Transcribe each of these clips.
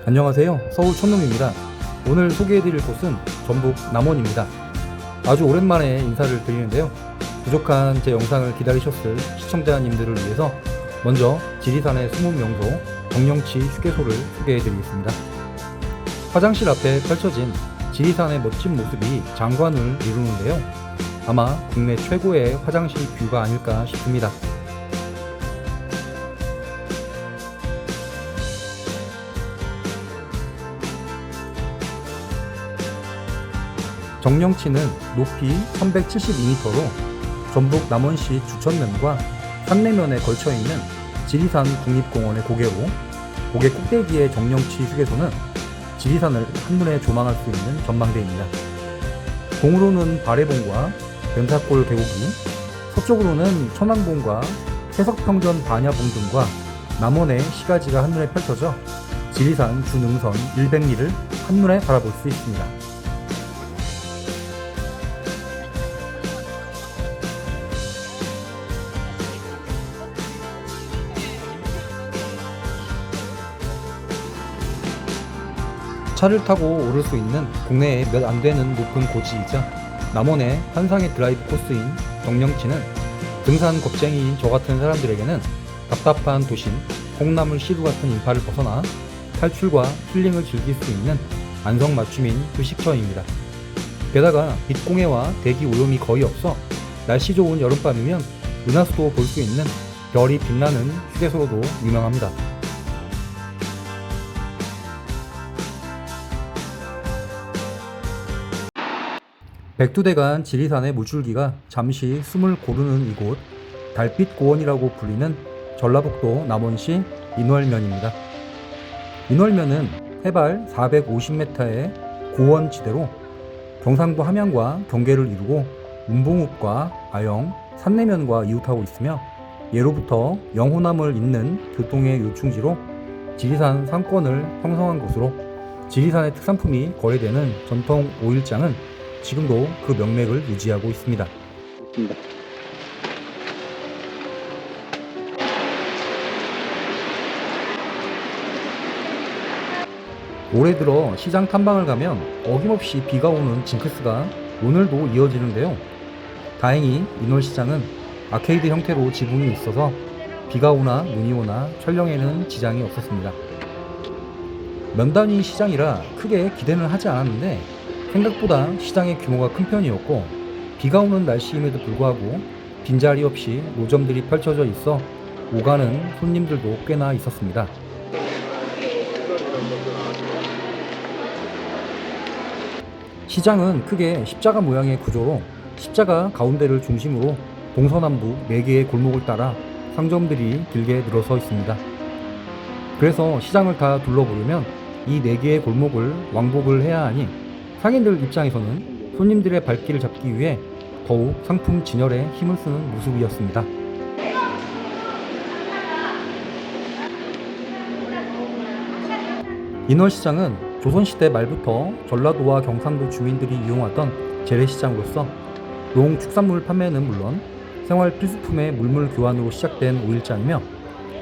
안녕하세요. 서울 촌놈입니다. 오늘 소개해드릴 곳은 전북 남원입니다. 아주 오랜만에 인사를 드리는데요. 부족한 제 영상을 기다리셨을 시청자님들을 위해서 먼저 지리산의 숨은 명소 정령치 휴게소를 소개해드리겠습니다. 화장실 앞에 펼쳐진 지리산의 멋진 모습이 장관을 이루는데요. 아마 국내 최고의 화장실 뷰가 아닐까 싶습니다. 정령치는 높이 372m로 전북 남원시 주천면과 산내면에 걸쳐있는 지리산 국립공원의 고개로, 고개 꼭대기의 정령치 휴게소는 지리산을 한눈에 조망할 수 있는 전망대입니다. 동으로는 바래봉과 변사골 계곡이, 서쪽으로는 천왕봉과 해석평전 반야봉 등과 남원의 시가지가 한눈에 펼쳐져 지리산 준응선 100리를 한눈에 바라볼 수 있습니다. 차를 타고 오를 수 있는 국내에 몇 안 되는 높은 고지이자 남원의 환상의 드라이브 코스인 정령치는 등산 겁쟁이인 저 같은 사람들에게는 답답한 도심 콩나물 시루 같은 인파를 벗어나 탈출과 힐링을 즐길 수 있는 안성맞춤인 휴식처입니다. 게다가 빛공해와 대기 오염이 거의 없어 날씨 좋은 여름밤이면 은하수도 볼 수 있는 별이 빛나는 휴게소로도 유명합니다. 백두대간 지리산의 물줄기가 잠시 숨을 고르는 이곳 달빛고원이라고 불리는 전라북도 남원시 인월면입니다. 인월면은 해발 450m의 고원지대로 경상도 함양과 경계를 이루고 운봉읍과 아영, 산내면과 이웃하고 있으며 예로부터 영호남을 잇는 교통의 요충지로 지리산 상권을 형성한 곳으로 지리산의 특산품이 거래되는 전통 오일장은 지금도 그 명맥을 유지하고 있습니다. 올해 들어 시장 탐방을 가면 어김없이 비가 오는 징크스가 오늘도 이어지는데요. 다행히 인월시장은 아케이드 형태로 지붕이 있어서 비가 오나 눈이 오나 촬영에는 지장이 없었습니다. 면단위 시장이라 크게 기대는 하지 않았는데 생각보다 시장의 규모가 큰 편이었고 비가 오는 날씨임에도 불구하고 빈자리 없이 노점들이 펼쳐져 있어 오가는 손님들도 꽤나 있었습니다. 시장은 크게 십자가 모양의 구조로 십자가 가운데를 중심으로 동서남북 4개의 골목을 따라 상점들이 길게 늘어서 있습니다. 그래서 시장을 다 둘러보려면 이 4개의 골목을 왕복을 해야 하니 상인들 입장에서는 손님들의 발길을 잡기 위해 더욱 상품 진열에 힘을 쓰는 모습이었습니다. 인월시장은 조선시대 말부터 전라도와 경상도 주민들이 이용하던 재래시장으로서 농축산물 판매는 물론 생활 필수품의 물물 교환으로 시작된 오일장이며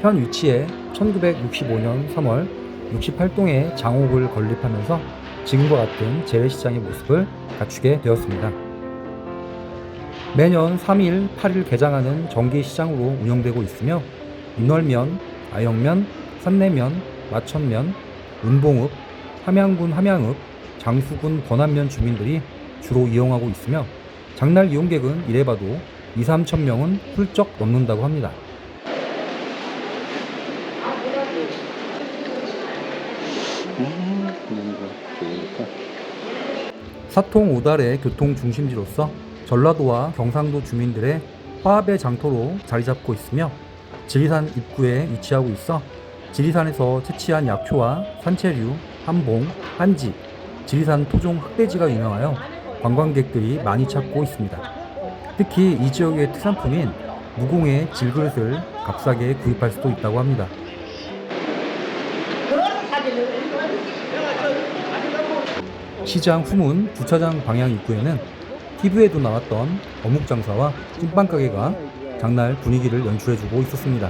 현 위치에 1965년 3월 68동의 장옥을 건립하면서 지금과 같은 재래시장의 모습을 갖추게 되었습니다. 매년 3일, 8일 개장하는 정기시장으로 운영되고 있으며 인월면, 아영면, 산내면, 마천면, 운봉읍, 함양군 함양읍, 장수군 번안면 주민들이 주로 이용하고 있으며 장날 이용객은 이래봐도 2-3천 명은 훌쩍 넘는다고 합니다. 사통 오달의 교통 중심지로서 전라도와 경상도 주민들의 화합의 장터로 자리잡고 있으며 지리산 입구에 위치하고 있어 지리산에서 채취한 약초와 산채류, 한봉, 한지, 지리산 토종 흑돼지가 유명하여 관광객들이 많이 찾고 있습니다. 특히 이 지역의 특산품인 무공의 질그릇을 값싸게 구입할 수도 있다고 합니다. 시장 후문 주차장 방향 입구에는 TV에도 나왔던 어묵장사와 찐빵가게가 장날 분위기를 연출해주고 있었습니다.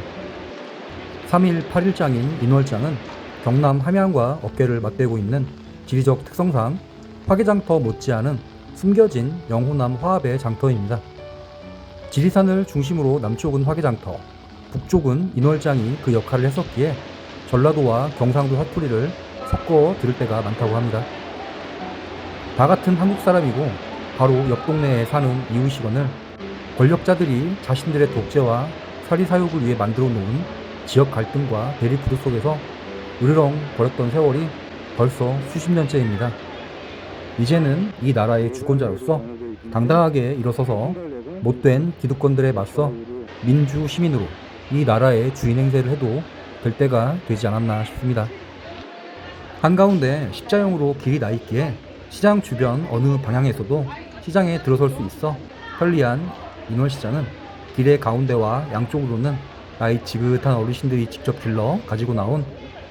3일 8일장인 인월장은 경남 함양과 어깨를 맞대고 있는 지리적 특성상 화개장터 못지않은 숨겨진 영호남 화합의 장터입니다. 지리산을 중심으로 남쪽은 화개장터, 북쪽은 인월장이 그 역할을 했었기에 전라도와 경상도 사투리를 섞어 들을 때가 많다고 합니다. 다 같은 한국 사람이고 바로 옆 동네에 사는 이웃이건을 권력자들이 자신들의 독재와 사리사욕을 위해 만들어 놓은 지역 갈등과 대립구도 속에서 으르렁 버렸던 세월이 벌써 수십 년째입니다. 이제는 이 나라의 주권자로서 당당하게 일어서서 못된 기득권들에 맞서 민주 시민으로 이 나라의 주인 행세를 해도 될 때가 되지 않았나 싶습니다. 한가운데 십자형으로 길이 나 있기에 시장 주변 어느 방향에서도 시장에 들어설 수 있어 편리한 인월시장은 길의 가운데와 양쪽으로는 나이 지긋한 어르신들이 직접 길러 가지고 나온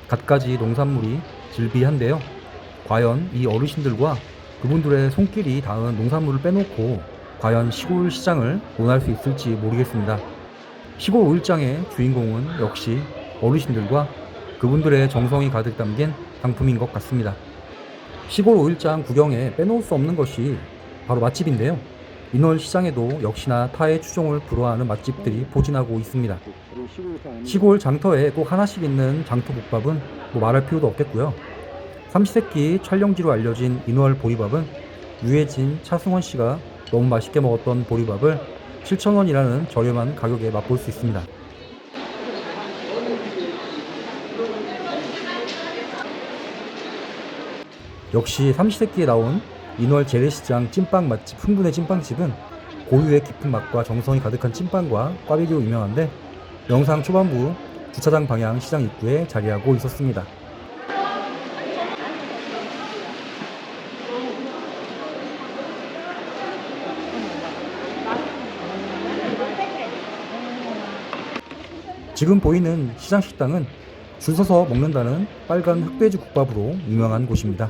갖가지 농산물이 즐비한데요. 과연 이 어르신들과 그분들의 손길이 닿은 농산물을 빼놓고 과연 시골 시장을 논할 수 있을지 모르겠습니다. 시골 5일장의 주인공은 역시 어르신들과 그분들의 정성이 가득 담긴 상품인 것 같습니다. 시골 5일장 구경에 빼놓을 수 없는 것이 바로 맛집인데요. 인월시장에도 역시나 타의 추종을 불허하는 맛집들이 포진하고 있습니다. 시골 장터에 꼭 하나씩 있는 장터국밥은 말할 필요도 없겠고요. 삼시세끼 촬영지로 알려진 인월 보리밥은 유해진, 차승원 씨가 너무 맛있게 먹었던 보리밥을 7,000원이라는 저렴한 가격에 맛볼 수 있습니다. 역시 삼시세끼에 나온 인월 재래시장 찐빵 맛집 흥분의 찐빵집은 고유의 깊은 맛과 정성이 가득한 찐빵과 꽈배기로 유명한데 영상 초반부 주차장 방향 시장 입구에 자리하고 있었습니다. 지금 보이는 시장 식당은 줄 서서 먹는다는 빨간 흑돼지 국밥으로 유명한 곳입니다.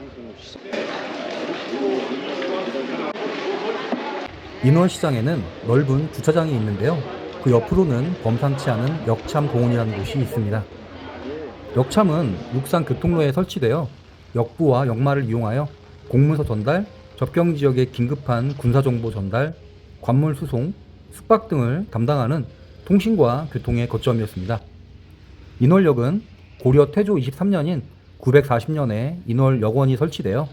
인월시장에는 넓은 주차장이 있는데요. 그 옆으로는 범상치 않은 역참공원이라는 곳이 있습니다. 역참은 육상 교통로에 설치되어 역부와 역마를 이용하여 공문서 전달, 접경지역의 긴급한 군사정보 전달, 관물 수송, 숙박 등을 담당하는 통신과 교통의 거점이었습니다. 인월역은 고려 태조 23년인 940년에 인월역원이 설치되어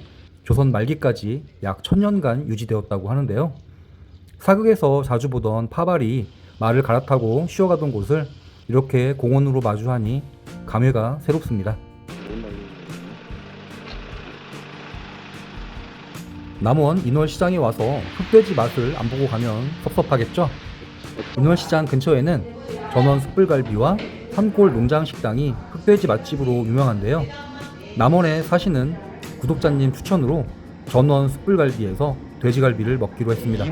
조선 말기까지 약 1000년간 유지되었다고 하는데요. 사극에서 자주 보던 파발이 말을 갈아타고 쉬어가던 곳을 이렇게 공원으로 마주하니 감회가 새롭습니다. 남원 인월시장에 와서 흑돼지 맛을 안 보고 가면 섭섭하겠죠? 인월시장 근처에는 전원 숯불갈비와 산골 농장식당이 흑돼지 맛집으로 유명한데요. 남원에 사시는 구독자님 추천으로 전원 숯불갈비에서 돼지갈비를 먹기로 했습니다.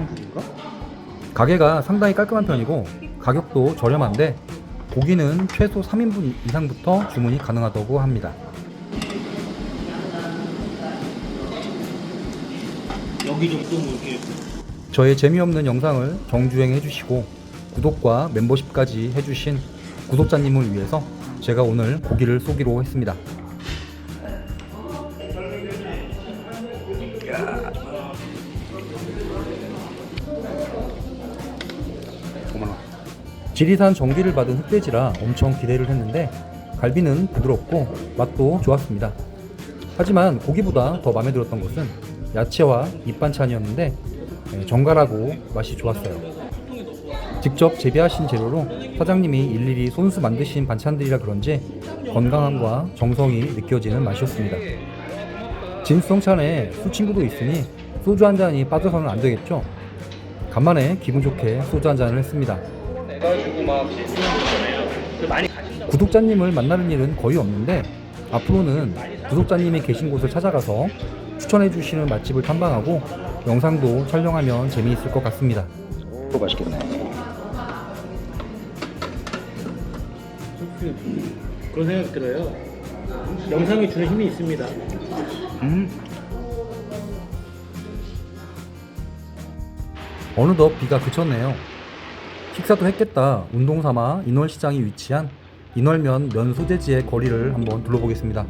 가게가 상당히 깔끔한 편이고 가격도 저렴한데 고기는 최소 3인분 이상부터 주문이 가능하다고 합니다. 저의 재미없는 영상을 정주행 해주시고 구독과 멤버십까지 해주신 구독자님을 위해서 제가 오늘 고기를 쏘기로 했습니다. 지리산 정기를 받은 흑돼지라 엄청 기대를 했는데 갈비는 부드럽고 맛도 좋았습니다. 하지만 고기보다 더 마음에 들었던 것은 야채와 밑반찬이었는데 정갈하고 맛이 좋았어요. 직접 재배하신 재료로 사장님이 일일이 손수 만드신 반찬들이라 그런지 건강함과 정성이 느껴지는 맛이었습니다. 진수성찬에 술친구도 있으니 소주 한 잔이 빠져서는 안 되겠죠? 간만에 기분 좋게 소주 한 잔을 했습니다. 구독자님을 만나는 일은 거의 없는데 앞으로는 구독자님이 계신 곳을 찾아가서 추천해 주시는 맛집을 탐방하고 영상도 촬영하면 재미있을 것 같습니다. 맛있겠네. 그런 생각이 들어요. 영상이 주는 힘이 있습니다. 어느덧 비가 그쳤네요. 식사도 했겠다 운동 삼아 인월시장이 위치한 인월면 면 소재지의 거리를 한번 둘러보겠습니다.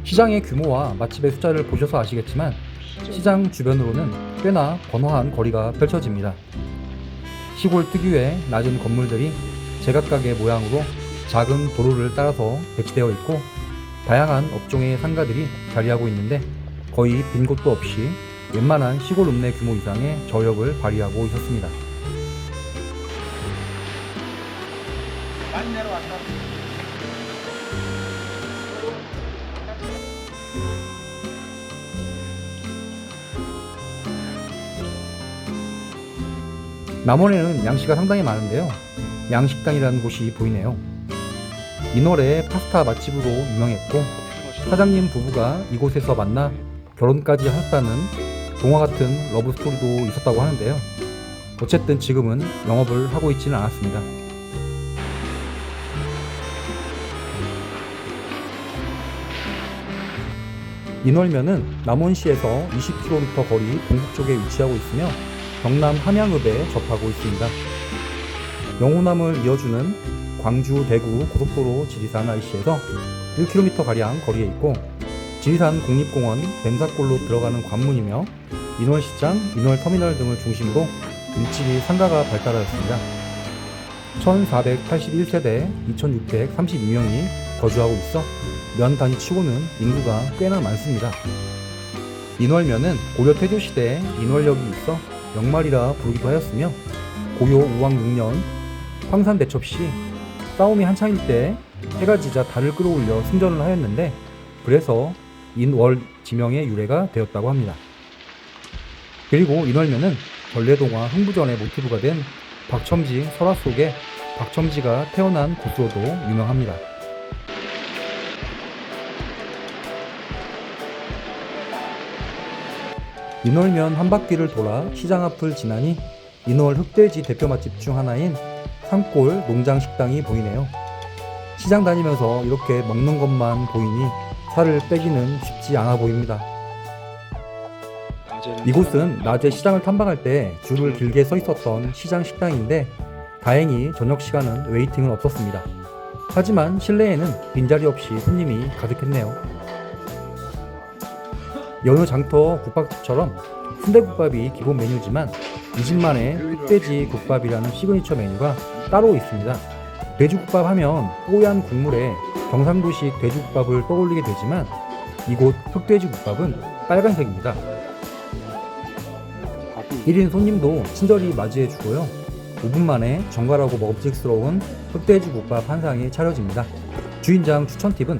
시장의 규모와 맛집의 숫자를 보셔서 아시겠지만 시장 주변으로는 꽤나 번화한 거리가 펼쳐집니다. 시골 특유의 낮은 건물들이 제각각의 모양으로 작은 도로를 따라서 배치되어 있고 다양한 업종의 상가들이 자리하고 있는데 거의 빈 곳도 없이 웬만한 시골 읍내 규모 이상의 저력을 발휘하고 있었습니다. 많이 내려왔다. 남원에는 양식가 상당히 많은데요. 양식당이라는 곳이 보이네요. 인월의 파스타 맛집으로 유명했고 사장님 부부가 이곳에서 만나 결혼까지 하셨다는 동화 같은 러브 스토리도 있었다고 하는데요. 어쨌든 지금은 영업을 하고 있지는 않았습니다. 인월면은 남원시에서 20km 거리 동북 쪽에 위치하고 있으며 경남 함양읍에 접하고 있습니다. 영호남을 이어주는 광주 대구 고속도로 지리산 IC에서 1km가량 거리에 있고 지리산 국립공원 뱀사골로 들어가는 관문이며 인월시장, 인월터미널 등을 중심으로 일찍이 상가가 발달하였습니다. 1481세대 2632명이 거주하고 있어 면 단위치고는 인구가 꽤나 많습니다. 인월면은 고려 태조시대에 인월역이 있어 역말이라 부르기도 하였으며 고요 우왕 6년 황산대첩 시 싸움이 한창일 때 해가 지자 달을 끌어올려 승전을 하였는데 그래서 인월 지명의 유래가 되었다고 합니다. 그리고 인월면은 전래동화 흥부전의 모티브가 된 박첨지 설화 속에 박첨지가 태어난 곳으로도 유명합니다. 인월면 한 바퀴를 돌아 시장 앞을 지나니 인월 흑돼지 대표 맛집 중 하나인 산골 농장식당이 보이네요. 시장 다니면서 이렇게 먹는 것만 보이니 살을 빼기는 쉽지 않아 보입니다. 이곳은 낮에 시장을 탐방할 때 줄을 길게 서 있었던 시장 식당인데 다행히 저녁 시간은 웨이팅은 없었습니다. 하지만 실내에는 빈자리 없이 손님이 가득했네요. 여느 장터 국밥집처럼 순대국밥이 기본 메뉴지만 이 집만의 흑돼지 국밥이라는 시그니처 메뉴가 따로 있습니다. 돼지국밥 하면 뽀얀 국물에 경상도식 돼지국밥을 떠올리게 되지만 이곳 흑돼지국밥은 빨간색입니다. 1인 손님도 친절히 맞이해 주고요. 5분 만에 정갈하고 먹음직스러운 흑돼지국밥 한 상이 차려집니다. 주인장 추천 팁은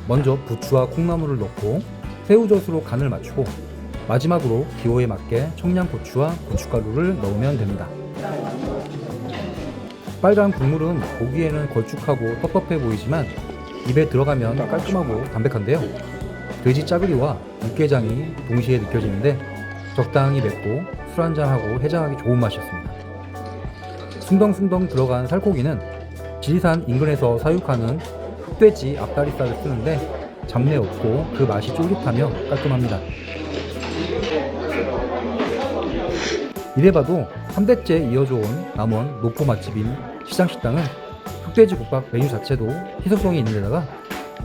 먼저 부추와 콩나물을 넣고 새우젓으로 간을 맞추고 마지막으로 기호에 맞게 청양고추와 고춧가루를 넣으면 됩니다. 빨간 국물은 보기에는 걸쭉하고 텁텁해 보이지만 입에 들어가면 깔끔하고 담백한데요. 돼지 짜글이와 육개장이 동시에 느껴지는데 적당히 맵고 술 한잔하고 해장하기 좋은 맛이었습니다. 숭덩숭덩 들어간 살코기는 지리산 인근에서 사육하는 흑돼지 앞다리살을 쓰는데 잡내 없고 그 맛이 쫄깃하며 깔끔합니다. 이래봐도 3대째 이어져온 남원 노포 맛집인 시장식당은 흑돼지국밥 메뉴 자체도 희소성이 있는 데다가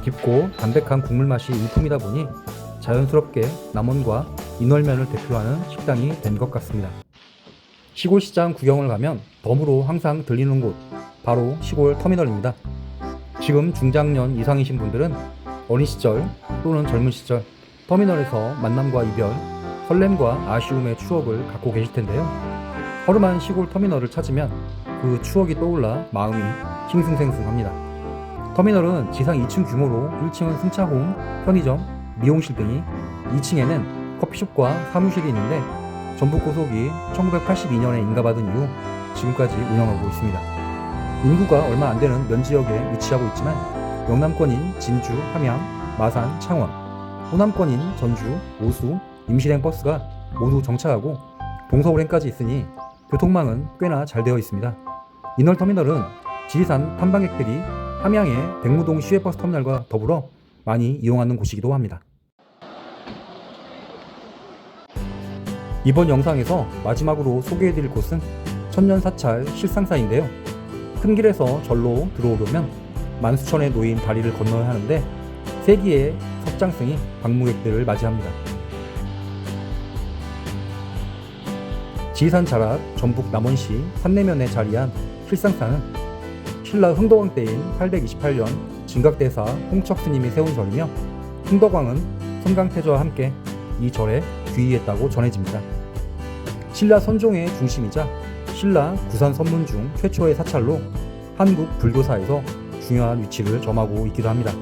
깊고 담백한 국물 맛이 일품이다 보니 자연스럽게 남원과 인월면을 대표하는 식당이 된 것 같습니다. 시골시장 구경을 가면 덤으로 항상 들리는 곳 바로 시골 터미널입니다. 지금 중장년 이상이신 분들은 어린 시절 또는 젊은 시절 터미널에서 만남과 이별, 설렘과 아쉬움의 추억을 갖고 계실 텐데요. 허름한 시골 터미널을 찾으면 그 추억이 떠올라 마음이 싱숭생숭합니다. 터미널은 지상 2층 규모로 1층은 승차홈, 편의점, 미용실 등이 2층에는 커피숍과 사무실이 있는데 전북고속이 1982년에 인가받은 이후 지금까지 운영하고 있습니다. 인구가 얼마 안 되는 면지역에 위치하고 있지만 영남권인 진주, 함양, 마산, 창원, 호남권인 전주, 오수, 임실행 버스가 모두 정차하고 동서울행까지 있으니 교통망은 꽤나 잘 되어 있습니다. 인월터미널은 지리산 탐방객들이 함양의 백무동 시외버스 터미널과 더불어 많이 이용하는 곳이기도 합니다. 이번 영상에서 마지막으로 소개해드릴 곳은 천년사찰 실상사인데요. 큰 길에서 절로 들어오려면 만수천에 놓인 다리를 건너야 하는데 세기의 석장승이 방문객들을 맞이합니다. 지리산 자락 전북 남원시 산내면에 자리한 실상사는 신라 흥덕왕 때인 828년 진각대사 홍척스님이 세운 절이며 흥덕왕은 성강태조와 함께 이 절에 귀의했다고 전해집니다. 신라 선종의 중심이자 신라 구산 선문 중 최초의 사찰로 한국 불교사에서 중요한 위치를 점하고 있기도 합니다.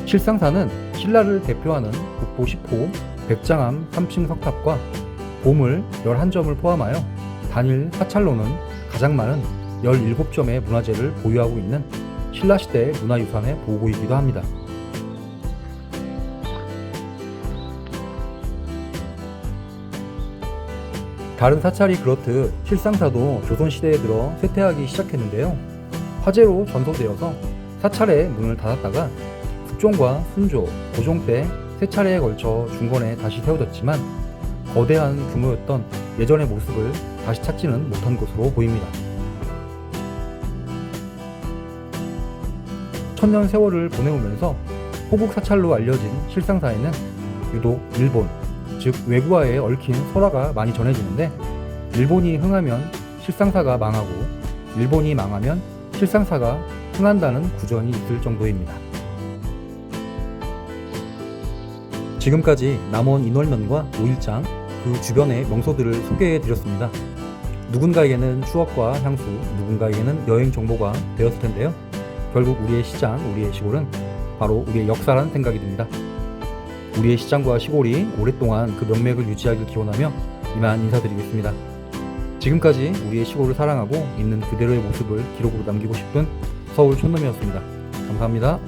실상사는 신라를 대표하는 국보 10호 백장암 3층 석탑과 보물 11점을 포함하여 단일 사찰로는 가장 많은 17점의 문화재를 보유하고 있는 신라시대 문화유산의 보고이기도 합니다. 다른 사찰이 그렇듯 실상사도 조선시대에 들어 쇠퇴하기 시작했는데요. 화재로 전소되어서 사찰의 문을 닫았다가 국종과 순조, 고종 때 세 차례에 걸쳐 중건에 다시 세워졌지만 거대한 규모였던 예전의 모습을 다시 찾지는 못한 것으로 보입니다. 천년 세월을 보내오면서 호국 사찰로 알려진 실상사에는 유독 일본, 즉 외구와에 얽힌 설화가 많이 전해지는데 일본이 흥하면 실상사가 망하고 일본이 망하면 실상사가 흥한다는 구전이 있을 정도입니다. 지금까지 남원 인월면과 오일장 그 주변의 명소들을 소개해드렸습니다. 누군가에게는 추억과 향수, 누군가에게는 여행 정보가 되었을 텐데요. 결국 우리의 시장, 우리의 시골은 바로 우리의 역사라는 생각이 듭니다. 우리의 시장과 시골이 오랫동안 그 명맥을 유지하길 기원하며 이만 인사드리겠습니다. 지금까지 우리의 시골을 사랑하고 있는 그대로의 모습을 기록으로 남기고 싶은 서울 촌놈이었습니다. 감사합니다.